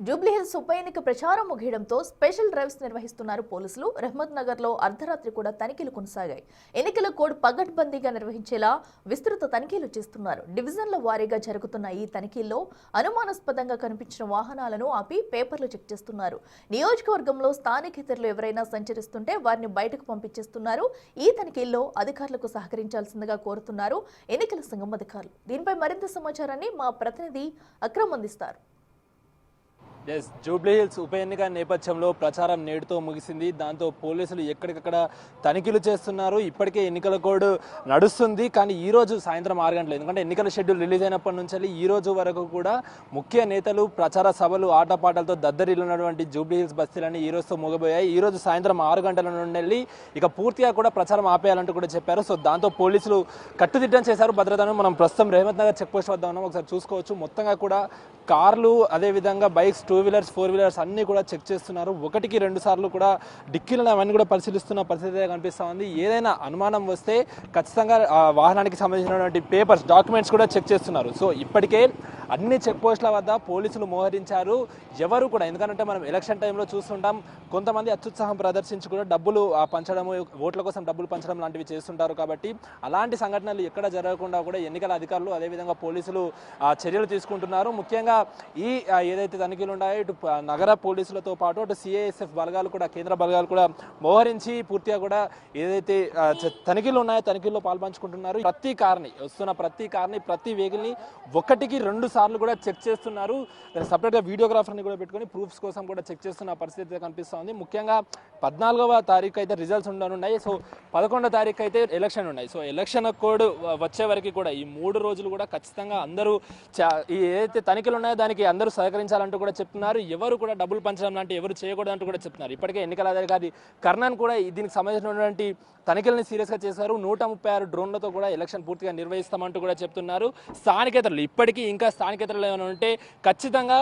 జూబ్లీహిల్స్ ఉప ఎన్నిక ప్రచారం ముగియడంతో స్పెషల్ డ్రైవ్స్ నిర్వహిస్తున్నారు పోలీసులు. రహ్మత్ నగర్ లో అర్ధరాత్రి కూడా తనిఖీలు కొనసాగాయి. ఎన్నికల కోడ్ పగడ్బందీగా నిర్వహించేలా విస్తృత తనిఖీలు చేస్తున్నారు. డివిజన్ల వారీగా జరుగుతున్న ఈ తనిఖీల్లో అనుమానాస్పదంగా కనిపించిన వాహనాలను ఆపి పేపర్లు చెక్ చేస్తున్నారు. నియోజకవర్గంలో స్థానికేతరులు ఎవరైనా సంచరిస్తుంటే వారిని బయటకు పంపించేస్తున్నారు. ఈ తనిఖీల్లో అధికారులకు సహకరించాల్సిందిగా కోరుతున్నారు ఎన్నికల సంఘం అధికారులు. దీనిపై మరింత సమాచారాన్ని మా ప్రతినిధి అక్రమ్ అందిస్తారు. జూబ్లీహిల్స్ ఉప ఎన్నిక నేపథ్యంలో ప్రచారం నేడుతో ముగిసింది. దాంతో పోలీసులు ఎక్కడికక్కడ తనిఖీలు చేస్తున్నారు. ఇప్పటికే ఎన్నికల కోడ్ నడుస్తుంది. కానీ ఈ రోజు సాయంత్రం 6 గంటలు, ఎందుకంటే ఎన్నికల షెడ్యూల్ రిలీజ్ అయినప్పటి నుంచి ఈ రోజు వరకు కూడా ముఖ్య నేతలు ప్రచార సభలు ఆటపాటలతో దద్దరిల్లున్నటువంటి జూబ్లీహిల్స్ బస్తీలన్నీ ఈ రోజుతో ముగిపోయాయి. ఈ రోజు సాయంత్రం 6 గంటల నుండి ఇక పూర్తిగా కూడా ప్రచారం ఆపేయాలంటూ కూడా చెప్పారు. సో దాంతో పోలీసులు కట్టుదిట్టం చేశారు భద్రతను. మనం ప్రస్తుతం రహమత్ నగర్ చెక్ పోస్ట్ వద్ద ఉన్నాం. ఒకసారి చూసుకోవచ్చు. మొత్తంగా కూడా కార్లు, అదేవిధంగా బైక్స్, 2 వీలర్స్, 4 వీలర్స్ అన్ని కూడా చెక్ చేస్తున్నారు. 1-2 సార్లు కూడా డిక్కీలను అవన్నీ కూడా పరిశీలిస్తున్న పరిస్థితి కనిపిస్తూ ఉంది. ఏదైనా అనుమానం వస్తే ఖచ్చితంగా వాహనానికి సంబంధించినటువంటి పేపర్స్, డాక్యుమెంట్స్ కూడా చెక్ చేస్తున్నారు. సో ఇప్పటికే అన్ని చెక్ పోస్టుల వద్ద పోలీసులు మోహరించారు. ఎవరు కూడా, ఎందుకంటే మనం ఎలక్షన్ టైంలో చూస్తుంటాం, కొంతమంది అత్యుత్సాహం ప్రదర్శించి కూడా డబ్బులు పంచడము, ఓట్ల కోసం డబ్బులు పంచడం లాంటివి చేస్తుంటారు. కాబట్టి అలాంటి సంఘటనలు ఎక్కడ జరగకుండా కూడా ఎన్నికల అధికారులు అదేవిధంగా పోలీసులు చర్యలు తీసుకుంటున్నారు. ముఖ్యంగా ఈ ఏదైతే తనిఖీలు ఉన్నాయో ఇటు నగర పోలీసులతో పాటు అటు సిఐఎస్ఎఫ్ బలగాలు కూడా, కేంద్ర బలగాలు కూడా మోహరించి పూర్తిగా కూడా ఏదైతే తనిఖీలు ఉన్నాయో తనిఖీల్లో పాల్పంచుకుంటున్నారు. వస్తున్న ప్రతి కార్ని, ప్రతి వెహికల్ని 1-2 సార్లు కూడా చెక్ చేస్తున్నారు. సపరేట్గా వీడియోగ్రాఫర్ని కూడా పెట్టుకొని ప్రూఫ్స్ కోసం కూడా చెక్ చేస్తున్న పరిస్థితి కనిపిస్తుంది. ముఖ్యంగా 14వ తారీఖు అయితే రిజల్ట్స్ ఉండనున్నాయి. సో 11వ తారీఖు అయితే ఎలక్షన్ ఉన్నాయి. సో ఎలక్షన్ కోడ్ వచ్చే వరకు కూడా ఈ 3 రోజులు కూడా ఖచ్చితంగా అందరూ ఏదైతే తనిఖీలు ఉన్నాయో దానికి అందరూ సహకరించాలంటూ కూడా చెప్తున్నారు. ఎవరు కూడా డబ్బులు పంచడం లాంటి ఎవరు చేయకూడదంటూ కూడా చెప్తున్నారు. ఇప్పటికే ఎన్నికల అధికారి కర్ణన్ కూడా దీనికి సంబంధించినటువంటి తనిఖీలను సీరియస్గా చేశారు. 136 డ్రోన్లతో కూడా ఎలక్షన్ పూర్తిగా నిర్వహిస్తామంటూ కూడా చెప్తున్నారు. స్థానికేతరులు ఇప్పటికీ ఇంకా స్థానికేతరులు ఏమైనా ఉంటే ఖచ్చితంగా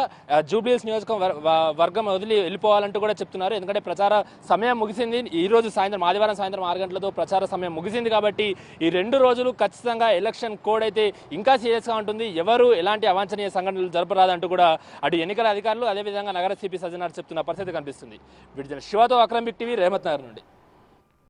జూబ్లీహిల్స్ నియోజకవర్గం వదిలి వెళ్ళిపోవాలంటూ కూడా చెప్తున్నారు. ఎందుకంటే ప్రచార సమయం ముగిసింది. ఈ రోజు సాయంత్రం, ఆదివారం సాయంత్రం 6 గంటలతో ప్రచార సమయం ముగిసింది. కాబట్టి ఈ 2 రోజులు ఖచ్చితంగా ఎలక్షన్ కోడ్ అయితే ఇంకా సీరియస్గా ఉంటుంది. ఎవరు ఎలాంటి అవాంఛనీయ సంఘటనలు జరపరాదంటూ కూడా అటు ఎన్నికల అధికారులు అదేవిధంగా నగర సిపి సజ్జనార్ చెప్తున్న పరిస్థితి కనిపిస్తుంది. విడుదల శివతో అక్రమ్ బిగ్ టీవీ, రహమత్ నగర్ నుండి.